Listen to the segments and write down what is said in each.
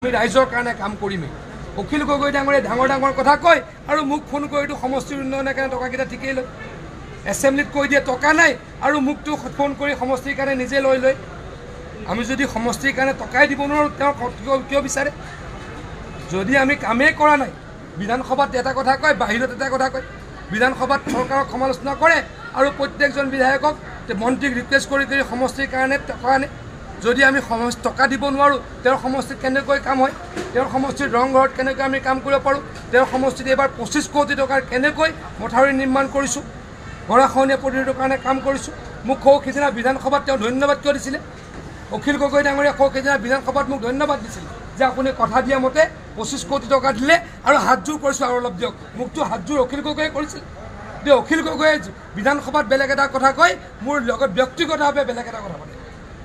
আমি ৰাইজৰ কাৰণে কাম কৰিমেই। অখিল গগৈ ডাঙৰীয়ে ডাঙৰ ডাঙৰ কথা কয় আৰু মোক ফোন কৰিটো সমষ্টিৰ উন্নয়নৰ কাৰণে টকাকেইটা ঠিকেই লয়। এছেম্বলিত কৈ দিয়ে টকা নাই আৰু মোকতো ফোন কৰি সমষ্টিৰ কাৰণে নিজে লৈ লয়। আমি যদি সমষ্টিৰ কাৰণে টকাই দিব নোৱাৰোঁ তেওঁ কিয় বিচাৰে? যদি আমি কামেই কৰা নাই, বিধানসভাত এটা কথা কয়, বাহিৰত এটা কথা কয়। বিধানসভাত চৰকাৰক সমালোচনা কৰে আৰু প্ৰত্যেকজন বিধায়কক মন্ত্ৰীক ৰিকুৱেষ্ট কৰি সমষ্টিৰ কাৰণে টকা আনে। যদি আমি টকা দিব নোৱাৰোঁ, তেওঁৰ সমষ্টিত কেনেকৈ কাম হয়? তেওঁৰ সমষ্টিৰ ৰংঘৰত কেনেকৈ আমি কাম কৰিব পাৰোঁ? তেওঁৰ সমষ্টিত এইবাৰ 25 কোটি টকাৰ কেনেকৈ মথাউৰি নিৰ্মাণ কৰিছোঁ, গৰাখহনীয়া প্ৰতিৰোধৰ কাৰণে কাম কৰিছোঁ। মোক সিদিনা বিধানসভাত তেওঁ ধন্যবাদ কিয় দিছিলে? অখিল গগৈ ডাঙৰীয়া সিদিনা বিধানসভাত মোক ধন্যবাদ দিছিল যে আপুনি কথা দিয়া মতে 25 কোটি টকা দিলে আৰু হাতযোৰ কৰিছোঁ আৰু অলপ দিয়ক। মোকতো হাতযোৰ অখিল গগৈয়ে কৰিছিল। যে অখিল গগৈয়ে বিধানসভাত বেলেগ এটা কথা কয়, মোৰ লগত ব্যক্তিগতভাৱে বেলেগ এটা কথা পাতে।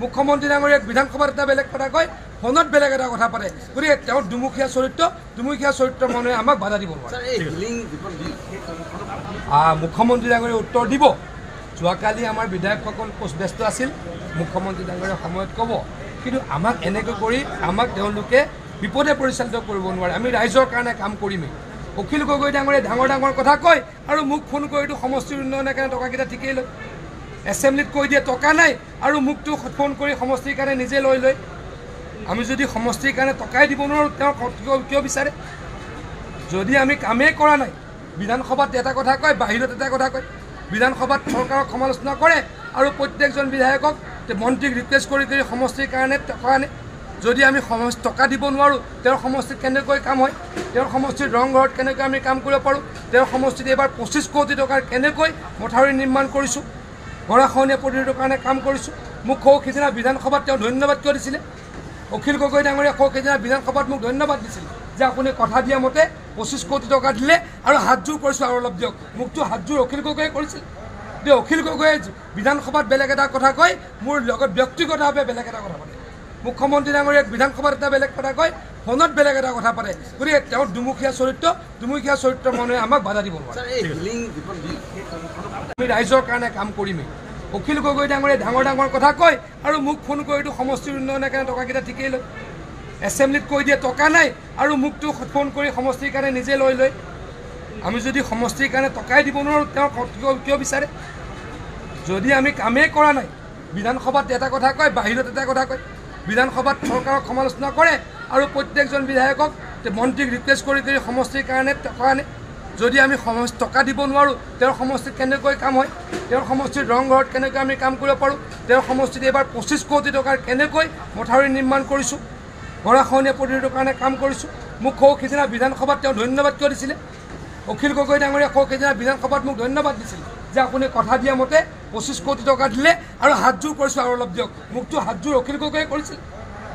মুখ্যমন্ত্ৰী ডাঙৰীয়াক বিধানসভাত এটা বেলেগ কথা কয়, ফোনত বেলেগ এটা কথা পাতে। গতিকে তেওঁৰ দুমুখীয়া চৰিত্ৰ মানুহে আমাক বাধা দিব নোৱাৰে। মুখ্যমন্ত্ৰী ডাঙৰীয়ে উত্তৰ দিব। যোৱাকালি আমাৰ বিধায়কসকল ব্যস্ত আছিল, মুখ্যমন্ত্ৰী ডাঙৰীয়াৰ সময়ত ক'ব। কিন্তু আমাক এনেকৈ কৰি আমাক তেওঁলোকে বিপদে পৰিচালিত কৰিব নোৱাৰে। আমি ৰাইজৰ কাৰণে কাম কৰিমেই। অখিল গগৈ ডাঙৰীয়ে ডাঙৰ ডাঙৰ কথা কয় আৰু মোক ফোন কৰিটো সমষ্টিৰ উন্নয়নৰ কাৰণে টকাকেইটা ঠিকেই লয়। এছেম্বলিত কৈ দিয়ে টকা নাই আৰু মোকতো ফোন কৰি সমষ্টিৰ কাৰণে নিজে লৈ লয়। আমি যদি সমষ্টিৰ কাৰণে টকাই দিব নোৱাৰোঁ তেওঁ কিয় বিচাৰে? যদি আমি কামেই কৰা নাই, বিধানসভাত এটা কথা কয়, বাহিৰত এটা কথা কয়। বিধানসভাত চৰকাৰক সমালোচনা কৰে আৰু প্ৰত্যেকজন বিধায়কক মন্ত্ৰীক ৰিকুৱেষ্ট কৰি সমষ্টিৰ কাৰণে টকা আনে। যদি আমি টকা দিব নোৱাৰোঁ, তেওঁৰ সমষ্টিত কেনেকৈ কাম হয়? তেওঁৰ সমষ্টিৰ ৰংঘৰত কেনেকৈ আমি কাম কৰিব পাৰোঁ? তেওঁৰ সমষ্টিত এইবাৰ 25 কোটি টকাৰ কেনেকৈ মথাউৰি নিৰ্মাণ কৰিছোঁ, গৰাখহনীয়া প্ৰতিৰোধৰ কাৰণে কাম কৰিছোঁ। মোক সিদিনা বিধানসভাত তেওঁ ধন্যবাদ কিয় দিছিলে? অখিল গগৈ ডাঙৰীয়া সিদিনা বিধানসভাত মোক ধন্যবাদ দিছিল যে আপুনি কথা দিয়া মতে 25 কোটি টকা দিলে আৰু হাতযোৰ কৰিছোঁ আৰু অলপ দিয়ক। মোকতো হাতযোৰ অখিল গগৈয়ে কৰিছিল। যে অখিল গগৈয়ে বিধানসভাত বেলেগ এটা কথা কয়, মোৰ লগত ব্যক্তিগতভাৱে বেলেগ এটা কথা পাতে। মুখ্যমন্ত্ৰী ডাঙৰীয়াক বিধানসভাত এটা বেলেগ কথা কয়, ফোনত বেলেগ এটা কথা পাতে। গতিকে তেওঁৰ দুমুখীয়া চৰিত্ৰ মানুহে আমাক বাধা দিব নোৱাৰে। আমি ৰাইজৰ কাৰণে কাম কৰিমেই। অখিল গগৈ ডাঙৰীয়ে ডাঙৰ ডাঙৰ কথা কয় আৰু মোক ফোন কৰিটো সমষ্টিৰ উন্নয়নৰ কাৰণে টকাকেইটা ঠিকেই লয়। এছেম্বলিত কৈ দিয়ে টকা নাই আৰু মোকতো ফোন কৰি সমষ্টিৰ কাৰণে নিজে লৈ লয়। আমি যদি সমষ্টিৰ কাৰণে টকাই দিব নোৱাৰোঁ তেওঁ কিয় বিচাৰে? যদি আমি কামেই কৰা নাই, বিধানসভাত এটা কথা কয়, বাহিৰত এটা কথা কয়। বিধানসভাত চৰকাৰক সমালোচনা কৰে আৰু প্ৰত্যেকজন বিধায়কক মন্ত্ৰীক ৰিকুৱেষ্ট কৰি সমষ্টিৰ কাৰণে টকা আনে। যদি আমি টকা দিব নোৱাৰোঁ, তেওঁৰ সমষ্টিত কেনেকৈ কাম হয়? তেওঁৰ সমষ্টিৰ ৰংঘৰত কেনেকৈ আমি কাম কৰিব পাৰোঁ? তেওঁৰ সমষ্টিত এইবাৰ 25 কোটি টকাৰ কেনেকৈ মথাউৰি নিৰ্মাণ কৰিছোঁ, গৰাখহনীয়া প্ৰতিৰোধৰ কাৰণে কাম কৰিছোঁ। মোক সিদিনা বিধানসভাত তেওঁ ধন্যবাদ কিয় দিছিলে? অখিল গগৈ ডাঙৰীয়া সিদিনা বিধানসভাত মোক ধন্যবাদ দিছিল যে আপুনি কথা দিয়া মতে 25 কোটি টকা দিলে আৰু হাতযোৰ কৰিছোঁ আৰু অলপ দিয়ক। মোকতো হাতযোৰ অখিল গগৈয়ে কৰিছিল।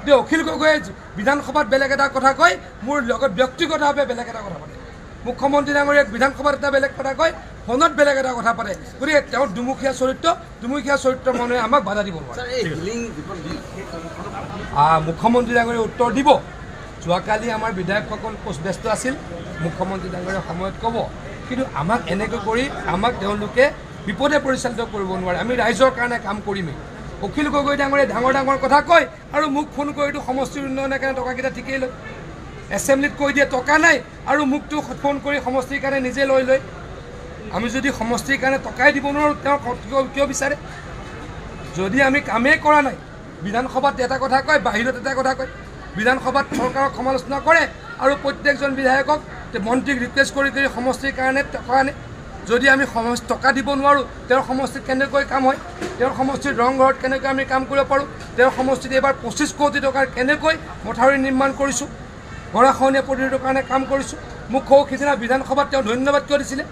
যে অখিল গগৈয়ে বিধানসভাত বেলেগ এটা কথা কয়, মোৰ লগত ব্যক্তিগতভাৱে বেলেগ এটা কথা পাতে। মুখ্যমন্ত্ৰী ডাঙৰীয়াক বিধানসভাত এটা বেলেগ কথা কয়, ফোনত বেলেগ এটা কথা পাতে। গতিকে তেওঁৰ দুমুখীয়া চৰিত্ৰ মানুহে আমাক বাধা দিব নোৱাৰে। মুখ্যমন্ত্ৰী ডাঙৰীয়ে উত্তৰ দিব। যোৱাকালি আমাৰ বিধায়কসকল ব্যস্ত আছিল, মুখ্যমন্ত্ৰী ডাঙৰীয়াৰ সময়ত ক'ব। কিন্তু আমাক এনেকৈ কৰি আমাক তেওঁলোকে বিপদে পৰিচালিত কৰিব নোৱাৰে। আমি ৰাইজৰ কাৰণে কাম কৰিমেই। অখিল গগৈ ডাঙৰীয়ে ডাঙৰ ডাঙৰ কথা কয় আৰু মোক ফোন কৰিটো সমষ্টিৰ উন্নয়নৰ কাৰণে টকাকেইটা ঠিকেই লয়। এছেম্বলিত কৈ দিয়ে টকা নাই আৰু মোকতো ফোন কৰি সমষ্টিৰ কাৰণে নিজে লৈ লয়। আমি যদি সমষ্টিৰ কাৰণে টকাই দিব নোৱাৰোঁ তেওঁ কিয় বিচাৰে? যদি আমি কামেই কৰা নাই, বিধানসভাত এটা কথা কয়, বাহিৰত এটা কথা কয়। বিধানসভাত চৰকাৰক সমালোচনা কৰে আৰু প্ৰত্যেকজন বিধায়কক মন্ত্ৰীক ৰিকুৱেষ্ট কৰি সমষ্টিৰ কাৰণে টকা আনে। যদি আমি টকা দিব নোৱাৰোঁ, তেওঁৰ সমষ্টিত কেনেকৈ কাম হয়? তেওঁৰ সমষ্টিৰ ৰংঘৰত কেনেকৈ আমি কাম কৰিব পাৰোঁ? তেওঁৰ সমষ্টিত এইবাৰ 25 কোটি টকাৰ কেনেকৈ মথাউৰি নিৰ্মাণ কৰিছোঁ, গৰাখহনীয়া প্ৰতিৰোধৰ কাৰণে কাম কৰিছোঁ। মোক সিদিনা বিধানসভাত তেওঁ ধন্যবাদ কিয় দিছিলে?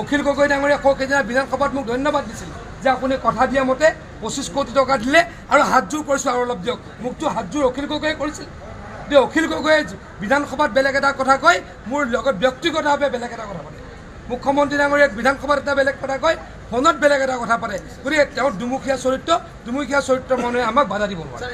অখিল গগৈ ডাঙৰীয়া সিদিনা বিধানসভাত মোক ধন্যবাদ দিছিল যে আপুনি কথা দিয়া মতে 25 কোটি টকা দিলে আৰু হাতযোৰ কৰিছোঁ আৰু অলপ দিয়ক। মোকতো হাতযোৰ অখিল গগৈয়ে কৰিছিল। যে অখিল গগৈয়ে বিধানসভাত বেলেগ এটা কথা কয়, মোৰ লগত ব্যক্তিগতভাৱে বেলেগ এটা কথা পাতে। মুখ্যমন্ত্ৰী ডাঙৰীয়াক বিধানসভাত এটা বেলেগ কথা কয়, ফোনত বেলেগ এটা কথা পাতে। গতিকে তেওঁৰ দুমুখীয়া চৰিত্ৰ মানুহে আমাক বাধা দিব নোৱাৰে।